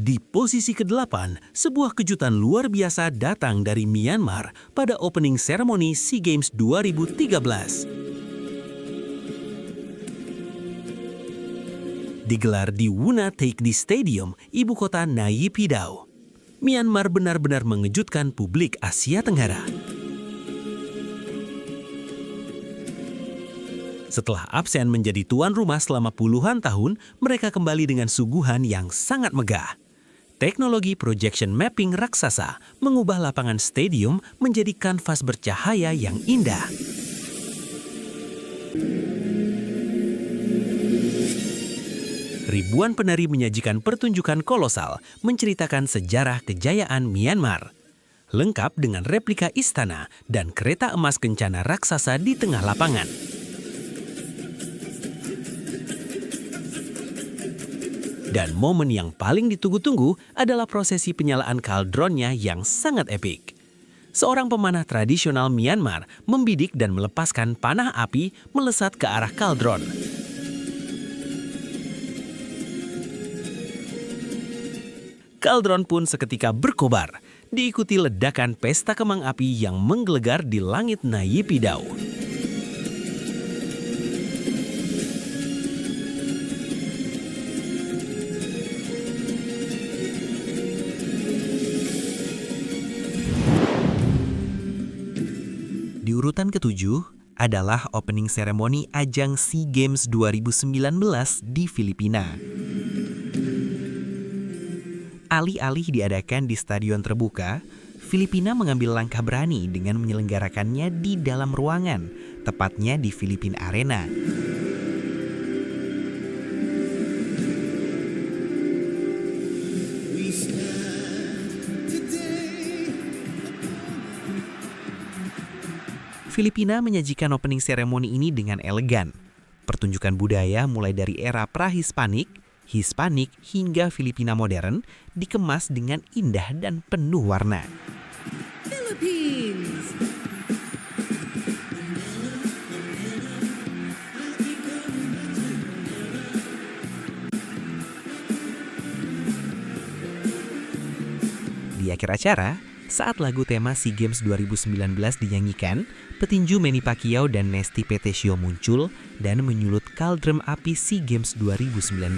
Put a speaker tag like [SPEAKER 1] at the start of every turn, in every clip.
[SPEAKER 1] Di posisi ke-8, sebuah kejutan luar biasa datang dari Myanmar pada opening ceremony SEA Games 2013. Digelar di Wuna Taekdi Stadium, ibu kota Nay Pyi Taw. Myanmar benar-benar mengejutkan publik Asia Tenggara. Setelah absen menjadi tuan rumah selama puluhan tahun, mereka kembali dengan suguhan yang sangat megah. Teknologi projection mapping raksasa mengubah lapangan stadium menjadi kanvas bercahaya yang indah. Ribuan penari menyajikan pertunjukan kolosal menceritakan sejarah kejayaan Myanmar. Lengkap dengan replika istana dan kereta emas kencana raksasa di tengah lapangan. Dan momen yang paling ditunggu-tunggu adalah prosesi penyalaan kaldronnya yang sangat epik. Seorang pemanah tradisional Myanmar membidik dan melepaskan panah api melesat ke arah kaldron. Kaldron pun seketika berkobar, diikuti ledakan pesta kembang api yang menggelegar di langit Nay Pyi Taw. Di urutan ke-7 adalah opening ceremony ajang SEA Games 2019 di Filipina. Alih-alih diadakan di stadion terbuka, Filipina mengambil langkah berani dengan menyelenggarakannya di dalam ruangan, tepatnya di Philippine Arena. Filipina menyajikan opening ceremony ini dengan elegan. Pertunjukan budaya mulai dari era pra-Hispanik, Hispanik hingga Filipina modern dikemas dengan indah dan penuh warna.
[SPEAKER 2] Philippines.
[SPEAKER 1] Di akhir acara, saat lagu tema SEA Games 2019 dinyanyikan, petinju Manny Pacquiao dan Nesty Petesio muncul dan menyulut kaldron api SEA Games 2019.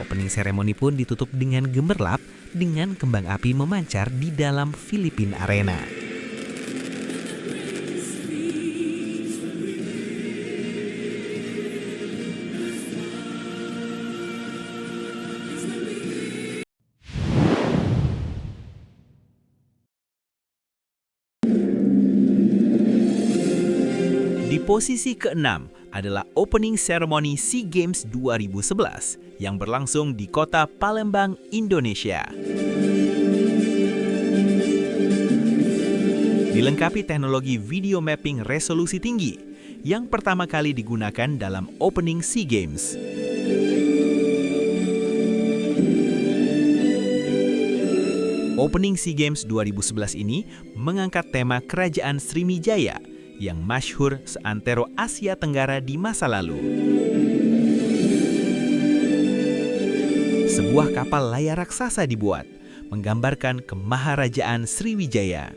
[SPEAKER 1] Opening ceremony pun ditutup dengan gemerlap dengan kembang api memancar di dalam Philippine Arena. Di posisi ke-6 adalah opening ceremony SEA Games 2011 yang berlangsung di kota Palembang, Indonesia. Dilengkapi teknologi video mapping resolusi tinggi yang pertama kali digunakan dalam opening SEA Games. Opening SEA Games 2011 ini mengangkat tema Kerajaan Sriwijaya yang masyhur seantero Asia Tenggara di masa lalu. Sebuah kapal layar raksasa dibuat, menggambarkan kemaharajaan Sriwijaya.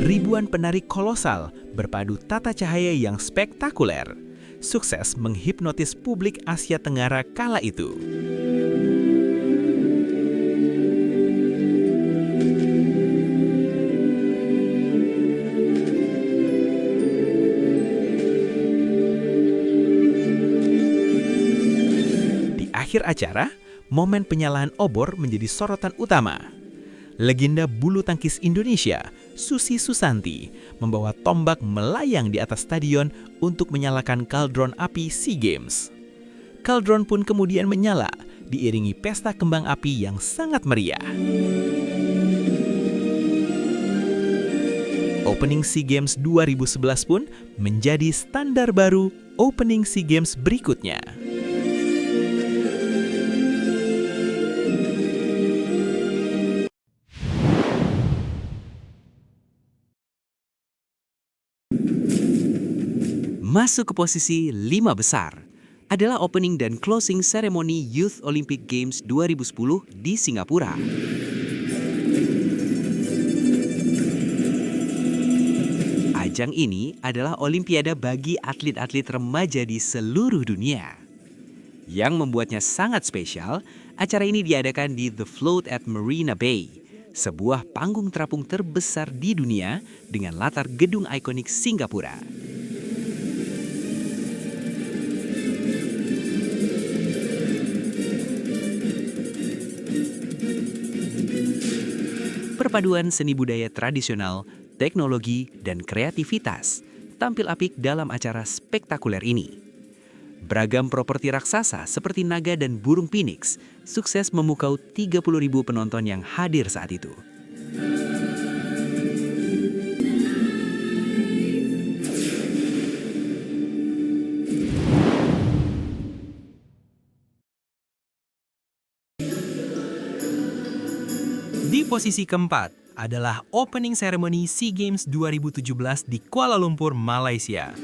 [SPEAKER 1] Ribuan penari kolosal berpadu tata cahaya yang spektakuler, sukses menghipnotis publik Asia Tenggara kala itu. Akhir acara, momen penyalaan obor menjadi sorotan utama. Legenda bulu tangkis Indonesia, Susi Susanti, membawa tombak melayang di atas stadion untuk menyalakan kaldron api SEA Games. Kaldron pun kemudian menyala, diiringi pesta kembang api yang sangat meriah. Opening SEA Games 2011 pun menjadi standar baru opening SEA Games berikutnya.
[SPEAKER 2] Masuk ke posisi 5 besar adalah opening dan closing ceremony Youth Olympic Games 2010 di Singapura. Ajang ini adalah olimpiade bagi atlet-atlet remaja di seluruh dunia. Yang membuatnya sangat spesial, acara ini diadakan di The Float at Marina Bay, sebuah panggung terapung terbesar di dunia dengan latar gedung ikonik Singapura. Perpaduan seni budaya tradisional, teknologi, dan kreativitas tampil apik dalam acara spektakuler ini. Beragam properti raksasa seperti naga dan burung phoenix sukses memukau 30.000 penonton yang hadir saat itu.
[SPEAKER 1] Di posisi keempat adalah opening ceremony SEA Games 2017 di Kuala Lumpur, Malaysia.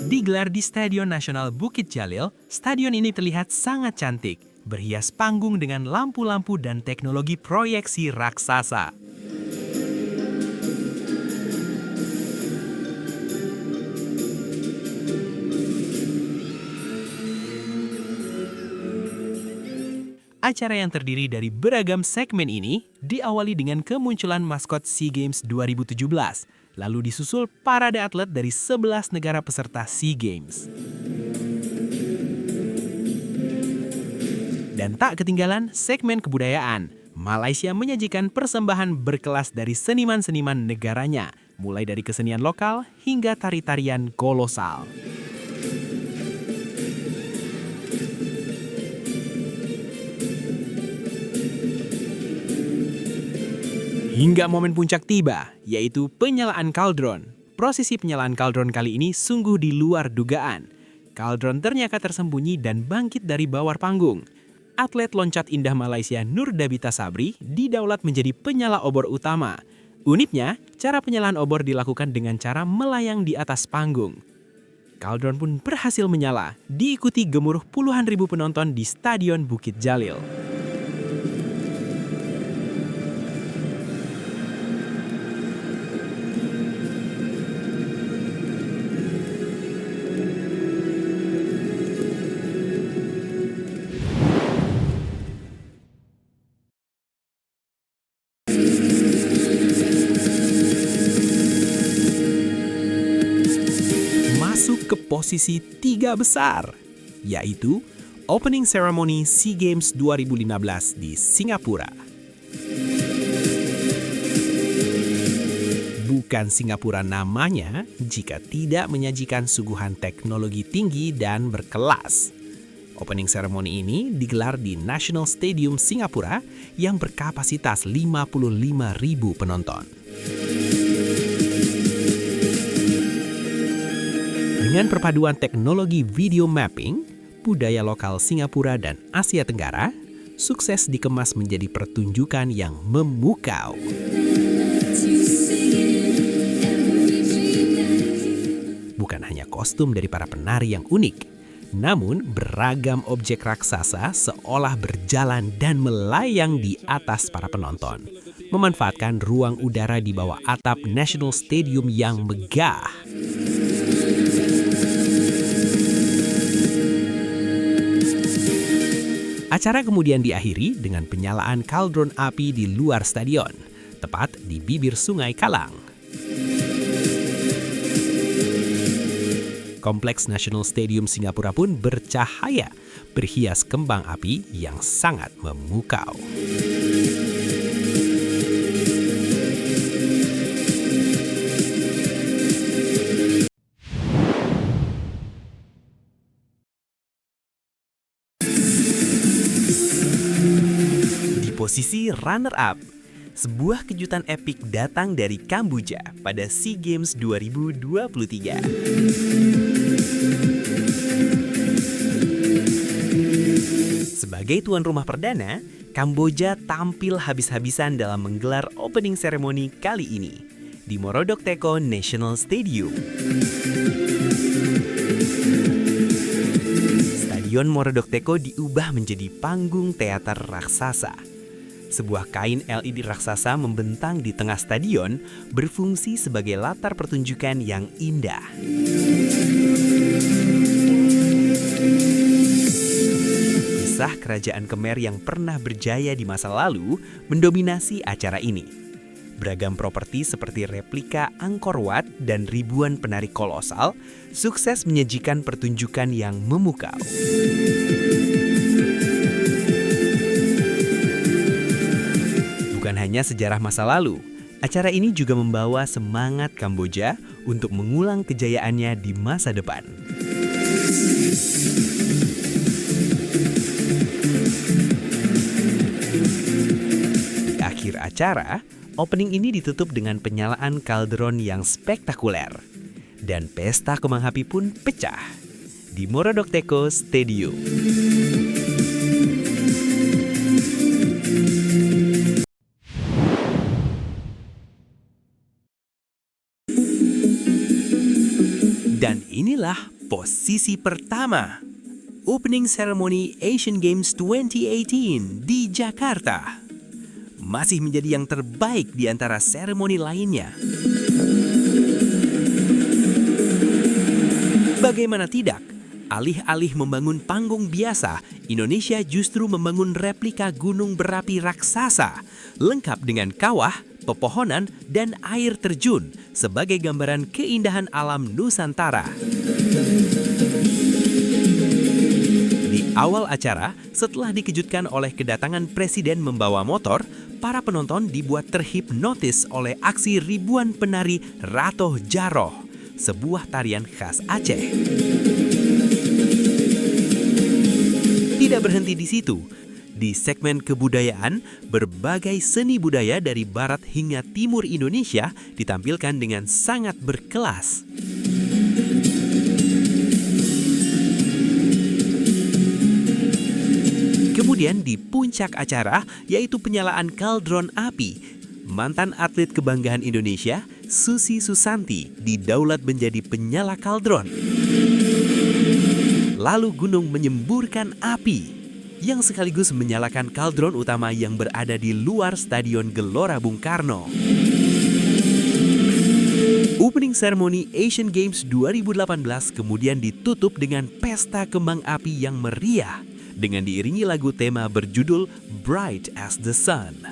[SPEAKER 1] Digelar di Stadion Nasional Bukit Jalil, stadion ini terlihat sangat cantik, berhias panggung dengan lampu-lampu dan teknologi proyeksi raksasa. Acara yang terdiri dari beragam segmen ini diawali dengan kemunculan maskot SEA Games 2017, lalu disusul parade atlet dari 11 negara peserta SEA Games. Dan tak ketinggalan segmen kebudayaan, Malaysia menyajikan persembahan berkelas dari seniman-seniman negaranya, mulai dari kesenian lokal hingga tari-tarian kolosal. Hingga momen puncak tiba, yaitu penyalaan kaldron. Prosesi penyalaan kaldron kali ini sungguh di luar dugaan. Kaldron ternyata tersembunyi dan bangkit dari bawah panggung. Atlet loncat indah Malaysia Nurdabita Sabri didaulat menjadi penyala obor utama. Uniknya, cara penyalaan obor dilakukan dengan cara melayang di atas panggung. Kaldron pun berhasil menyala, diikuti gemuruh puluhan ribu penonton di Stadion Bukit Jalil. Masuk ke posisi 3 besar, yaitu Opening Ceremony SEA Games 2015 di Singapura. Bukan Singapura namanya jika tidak menyajikan suguhan teknologi tinggi dan berkelas. Opening Ceremony ini digelar di National Stadium Singapura yang berkapasitas 55.000 penonton. Dengan perpaduan teknologi video mapping, budaya lokal Singapura dan Asia Tenggara, sukses dikemas menjadi pertunjukan yang memukau. Bukan hanya kostum dari para penari yang unik, namun beragam objek raksasa seolah berjalan dan melayang di atas para penonton, memanfaatkan ruang udara di bawah atap National Stadium yang megah. Acara kemudian diakhiri dengan penyalaan kaldron api di luar stadion, tepat di bibir Sungai Kalang. Kompleks National Stadium Singapura pun bercahaya, berhias kembang api yang sangat memukau. Posisi runner-up, sebuah kejutan epik datang dari Kamboja pada SEA Games 2023. Sebagai tuan rumah perdana, Kamboja tampil habis-habisan dalam menggelar opening ceremony kali ini. di Morodok Teko National Stadium. Stadion Morodok Teko diubah menjadi panggung teater raksasa. Sebuah kain LED raksasa membentang di tengah stadion berfungsi sebagai latar pertunjukan yang indah. Kisah kerajaan Khmer yang pernah berjaya di masa lalu mendominasi acara ini. Beragam properti seperti replika Angkor Wat dan ribuan penari kolosal sukses menyajikan pertunjukan yang memukau. Bukan hanya sejarah masa lalu, acara ini juga membawa semangat Kamboja untuk mengulang kejayaannya di masa depan. Di akhir acara, opening ini ditutup dengan penyalaan kaldron yang spektakuler. Dan pesta kembang api pun pecah di Morodok Teko Stadium. Dan inilah posisi pertama, opening ceremony Asian Games 2018 di Jakarta. Masih menjadi yang terbaik di antara seremoni lainnya. Bagaimana tidak, alih-alih membangun panggung biasa, Indonesia justru membangun replika gunung berapi raksasa, lengkap dengan kawah, pepohonan, dan air terjun sebagai gambaran keindahan alam Nusantara. Di awal acara, setelah dikejutkan oleh kedatangan presiden membawa motor, para penonton dibuat terhipnotis oleh aksi ribuan penari Ratoh Jaroh, sebuah tarian khas Aceh. Tidak berhenti di situ. Di segmen kebudayaan, berbagai seni budaya dari barat hingga timur Indonesia ditampilkan dengan sangat berkelas. Kemudian di puncak acara, yaitu penyalaan kaldron api, mantan atlet kebanggaan Indonesia, Susi Susanti, didaulat menjadi penyala kaldron. Lalu gunung menyemburkan api, yang sekaligus menyalakan kaldron utama yang berada di luar Stadion Gelora Bung Karno. Opening ceremony Asian Games 2018 kemudian ditutup dengan pesta kembang api yang meriah dengan diiringi lagu tema berjudul Bright as the Sun.